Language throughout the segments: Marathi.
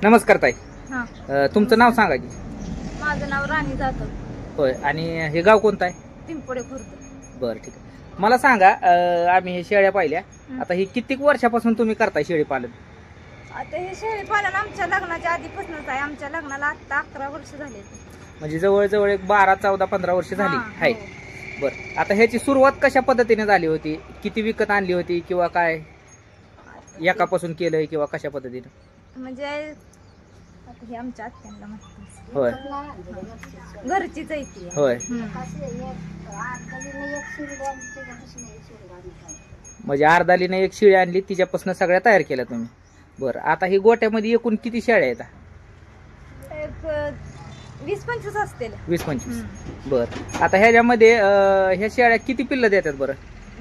नमस्कार ताई. हा, तुमचं नाव सांगा की. माझं नाव राणी जाधव. होय. आणि हे गाव कोणतं आहे? पिंपोडे खुर्द. बरं, ठीक आहे. मला सांगा, आम्ही हे शेळ्या पाहिल्या. आता ही कितीक वर्षापासून तुम्ही करताय शेळी पालन? आता हे शेळी पालन आमच्या लग्नाच्या आधीपासूनच आहे. आमच्या लग्नाला आता 11 वर्ष झाले. म्हणजे जवळजवळ एक 12, 14, 15 वर्ष झाली आहे. बरं, आता ह्याची सुरुवात कशा पद्धतीने झाली होती? किती विकत आणली होती किंवा काय एकापासून केलंय किंवा कशा पद्धतीने? म्हणजे आता हे आमच्या आत्यांना माहिती. होय घरचीच आहे ती. होय. म्हणजे अर्धालीने एक शेळी आणली, तिच्यापासून सगळ्या तयार केल्या तुम्ही. बरं, आता ही गोट्यामध्ये एकूण किती शेळ्या आहेत? एक 20-25 असतील. 20-25. बरं, आता ह्याच्यामध्ये ह्या शेळ्या किती पिल्लं देतात बरं?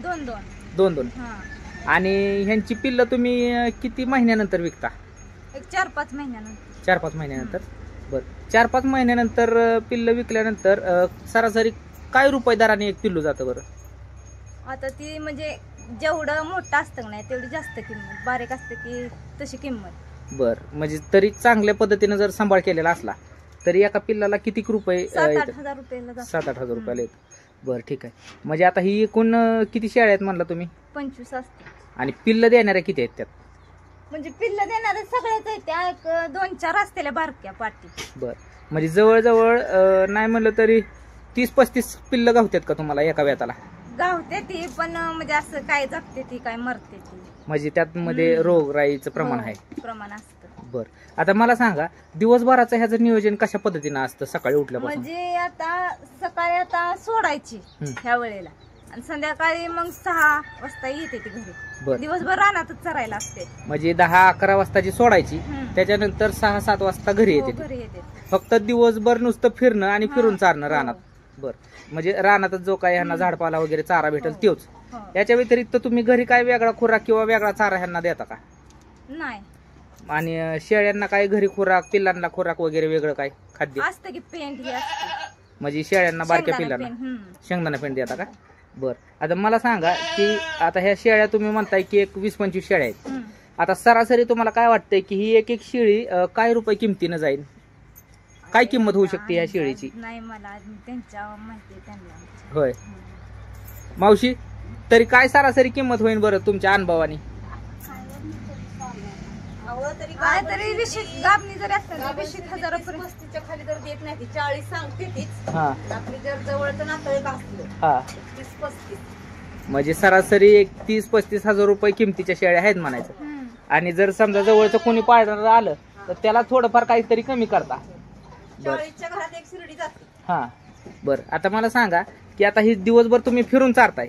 2-2. आणि ह्यांची पिल्लं तुम्ही किती महिन्यानंतर विकता? एक 4-5 महिन्यानंतर. 4-5 महिन्यानंतर. बरं, 4-5 महिन्यानंतर पिल्लं विकल्यानंतर सरासरी काय रुपये दराने एक पिल्लू जातं बरं? आता ती म्हणजे जेवढं मोठं असतं का नाही तेवढी जास्त किंमत, बारीक असतं की तशी किंमत. बरं, म्हणजे तरी चांगल्या पद्धतीने जर सांभाळ केलेला असला तरी एका पिल्लाला किती रुपये? 7-8 हजार रुपयाला जातं. 7-8 हजार रुपयाला येतं. बरं, ठीक आहे. म्हणजे आता ही एकूण किती शेळ्या आहेत म्हणला तुम्ही? 25 असते. आणि पिल्लं देणाऱ्या किती आहेत त्यात? म्हणजे पिल्लं देणारे सगळ्याच आहेत. त्या एक 2-4 असलेल्या बारक्या पाटी. बरं, म्हणजे जवळजवळ नाही म्हणलं तरी 30-35 पिल्लं गावतात का तुम्हाला एका वेताला? गावते ती, पण म्हणजे असं काय जगते ती, काय मरते ती. म्हणजे त्यात मध्ये रोगराईचं प्रमाण आहे. प्रमाण असतं. बरं, आता मला सांगा, दिवसभराचं ह्याचं नियोजन कशा पद्धतीनं असतं सकाळी उठल्यापासून? म्हणजे आता सकाळी आता सोडायची ह्या वेळेला आणि संध्याकाळी मग 6 वाजता येते ती घरी. बरं, दिवसभर रानातच चरायला असते. म्हणजे 10-11 वाजताची सोडायची, त्याच्यानंतर 6-7 वाजता घरी येते. घरी येते. फक्त दिवसभर नुसतं फिरणं आणि फिरून चारणं रानात. बरं, म्हणजे रानातच जो काय ह्यांना झाडपाला वगैरे चारा भेटेल तोच. याच्या व्यतिरिक्त तुम्ही घरी काय वेगळा खुराक किंवा वेगळा चारा ह्यांना देता का? नाही. आणि शेळ्यांना काय घरी खुराक, पिल्लांना खुराक वगैरे वेगळं काय खाद्य असतं की पेंट ही असते. म्हणजे शेळ्यांना बारक्या पिल्लांना शेंगदाणा पेंट देता का? बरं, आता मला सांगा की आता ह्या शेळ्या तुम्ही म्हणताय की एक 20-25 शेळ्या आहेत. आता सरासरी तुम्हाला काय वाटतंय की ही एक शेळी काय रुपये किमतीनं जाईल? काय किंमत होऊ शकते ह्या शेळीची? नाही, मला त्यांच्या माहिती त्यांना. होय मावशी, तरी काय सरासरी किंमत होईल बरं तुमच्या अनुभवाने? काय तरी 20 गाबणी जरी असतात 20,000 35च्या खाली जर देत नाही ती 40 सांगते तीच. आपली जर जवळचं नातं असलं 30-35. म्हणजे सरासरी एक 30-35 हजार रुपये किमतीच्या शेळ्या आहेत म्हणायचं. आणि जर समजा जवळचं कोणी पाळणार आलं तर त्याला थोडंफार काहीतरी कमी करता. 40च्या घरात एक शिर्डी जाते. हा, बरं, आता मला सांगा की आता ही दिवसभर तुम्ही फिरून चारताय,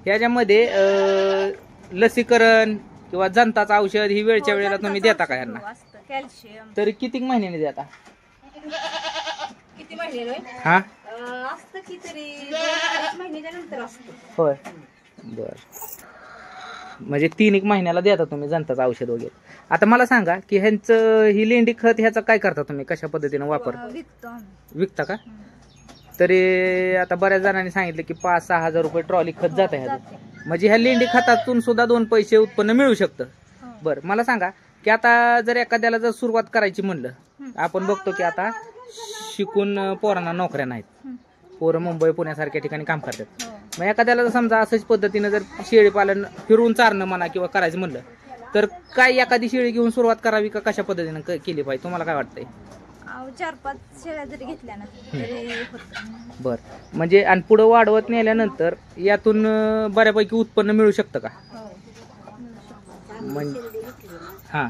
ह्याच्यामध्ये लसीकरण किंवा जंताचं औषध ही वेळच्या वेळेला तुम्ही देता का ह्यांना? कॅल्शियम. तरी किती महिन्याने देता? किती महिने? हा, असतं की तरी 2-2.5 महिन्याच्या नंतर असतं. होय. बर, म्हणजे 3-1 महिन्याला देता तुम्ही जंताचं औषध वगैरे. आता मला सांगा की ह्यांचं ही लेंडी खत ह्याचा काय करता तुम्ही? कशा पद्धतीने वापर विकता का? तरी आता बऱ्याच जणांनी सांगितलं की 5-6 हजार रुपये ट्रॉली खत जात आहे. म्हणजे ह्या लेंडी खतातून सुद्धा 2 पैसे उत्पन्न मिळू शकतं. बरं, मला सांगा की आता जर एखाद्याला जर सुरुवात करायची म्हणलं, आपण बघतो की आता शिकून पोरांना नोकऱ्या नाहीत, पोरं मुंबई पुण्यासारख्या ठिकाणी काम करतात. मग एखाद्याला जर समजा असंच पद्धतीनं जर शेळी पालन फिरून चारणं म्हणा किंवा करायचं म्हणलं तर काय एखादी शेळी घेऊन सुरुवात करावी का कशा पद्धतीनं केली पाहिजे? तुम्हाला काय वाटतंय? 4-5 शेळ्या जरी घेतल्या ना तरी होतं. बर, म्हणजे आणि पुढे वाढवत नेल्यानंतर यातून बऱ्यापैकी उत्पन्न मिळू शकतं का? म्हणजे हा,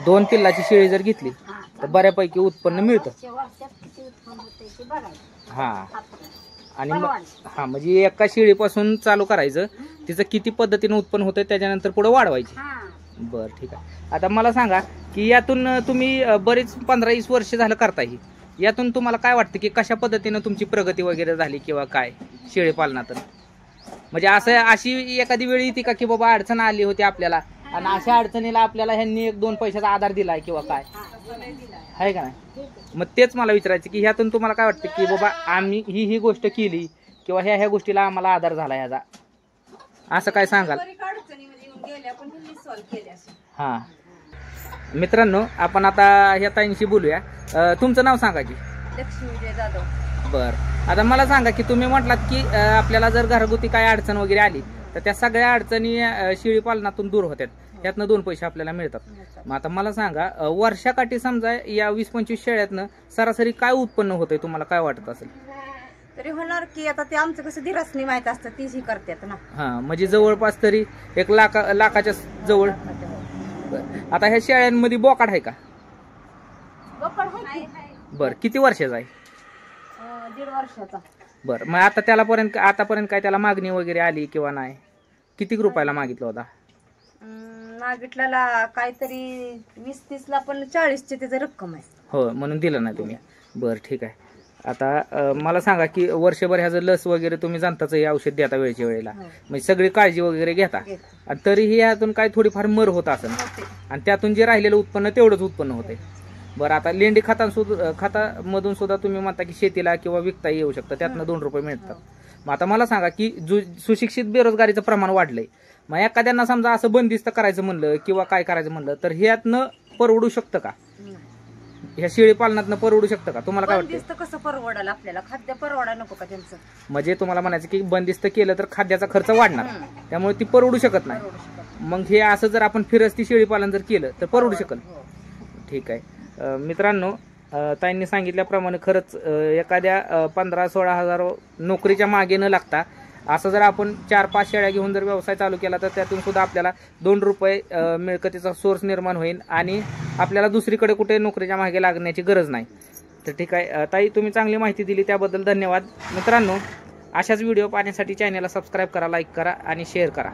2 पिल्लाची शेळी जर घेतली तर बऱ्यापैकी उत्पन्न मिळतं. हा, आणि हा, म्हणजे एका शेळीपासून चालू करायचं, तिचं किती पद्धतीने उत्पन्न होतं त्याच्यानंतर पुढे वाढवायची. बर, ठीक आहे. आता मला सांगा की यातून तुम्ही बरीच 15-20 वर्ष झालं करताय, यातून तुम्हाला काय वाटतं की कशा पद्धतीनं तुमची प्रगती वगैरे झाली किंवा काय शेळी पालनात? म्हणजे असं अशी एखादी वेळ येते का की बाबा अडचण आली होती आपल्याला आणि अशा अडचणीला आपल्याला ह्यांनी 1-2 पैशाचा आधार दिलाय किंवा काय आहे का नाही? मग तेच मला विचारायचं की ह्यातून तुम्हाला काय वाटतं की बाबा आम्ही ही गोष्ट केली किंवा ह्या गोष्टीला आम्हाला आधार झाला ह्याचा, असं काय सांगाल? हा मित्रांनो, आपण आता ह्या ताईंशी बोलूया. तुमचं नाव सांगा की. लक्ष्मी विजय जाधव. बर, आता मला सांगा की तुम्ही म्हटलात की आपल्याला जर घरगुती काय अडचण वगैरे आली तर त्या सगळ्या अडचणी शेळी पालनातून दूर होतात, त्यातनं 2 पैसे आपल्याला मिळतात. मग आता मला सांगा, वर्षाकाठी समजा या 20-25 शेळ्यातनं सरासरी काय उत्पन्न होतंय, तुम्हाला काय वाटत असेल? तरी होणार की आता ते आमचं कसं धीरसनी माहित असतं, तीही करतात ना. हा, म्हणजे जवळपास तरी 1 लाखाच्या जवळ. आता ह्या शेळ्यांमध्ये बोकाड आहे का? बर, किती वर्षाचा आहे? 1.5 वर्षाचा. बर, मग आतापर्यंत काय त्याला मागणी वगैरे आली किंवा नाही? किती रुपयाला मागितलं होता? मागितल्याला काहीतरी 20-30 ला, पण 40ची त्याची रक्कम आहे. हो, म्हणून दिलं नाही तुम्ही. बर, ठीक आहे. आता मला सांगा की वर्षभर ह्याचं लस वगैरे तुम्ही जाणताच हे औषध देता वेळच्या वेळेला, म्हणजे सगळी काळजी वगैरे घेता, आणि तरीही यातून काय थोडीफार मर होत असेल, आणि त्यातून जे राहिलेलं उत्पन्न तेवढंच उत्पन्न होते. बरं, आता लेंडी खतामधून सुद्धा तुम्ही म्हणता की शेतीला किंवा विकता येऊ शकतं, त्यातनं 2 रुपये मिळतात. मग आता मला सांगा की सुशिक्षित बेरोजगारीचं प्रमाण वाढलंय, मग एखाद्यांना समजा असं बंदिस्त करायचं म्हणलं किंवा काय करायचं म्हणलं तर ह्यातनं परवडू शकतं का? ह्या शेळी पालनातनं परवडू शकतं का? तुम्हाला काय वाटतं? बंदिस्त कसं परवडाल आपल्याला? खाद्य परवडा नको का त्यांचं? म्हणजे तुम्हाला म्हणायचं की बंदिस्त केलं तर खाद्याचा खर्च वाढणार, त्यामुळे ती परवडू शकत नाही. मग हे असं जर आपण फिरस्ती शेळी पालन जर केलं तर परवडू शकल. ठीक आहे. मित्रांनो, ताईंनी सांगितल्याप्रमाणे खरंच एखाद्या 15-16 हजार नोकरीच्या मागे न लागता असं जर आपण 4-5 शेळ्या घेऊन जर व्यवसाय चालू केला तर त्यातून सुद्धा आपल्याला 2 रुपये मिळकतीचा सोर्स निर्माण होईल, आणि आपल्याला दुसरीकडे कुठे नोकरीच्या मागे लागण्याची गरज नाही. तर ठीक आहे ताई, तुम्ही चांगली माहिती दिली त्याबद्दल धन्यवाद. मित्रांनो, अशाच व्हिडिओ पाहण्यासाठी चॅनलला सबस्क्राईब करा, लाईक करा आणि शेअर करा.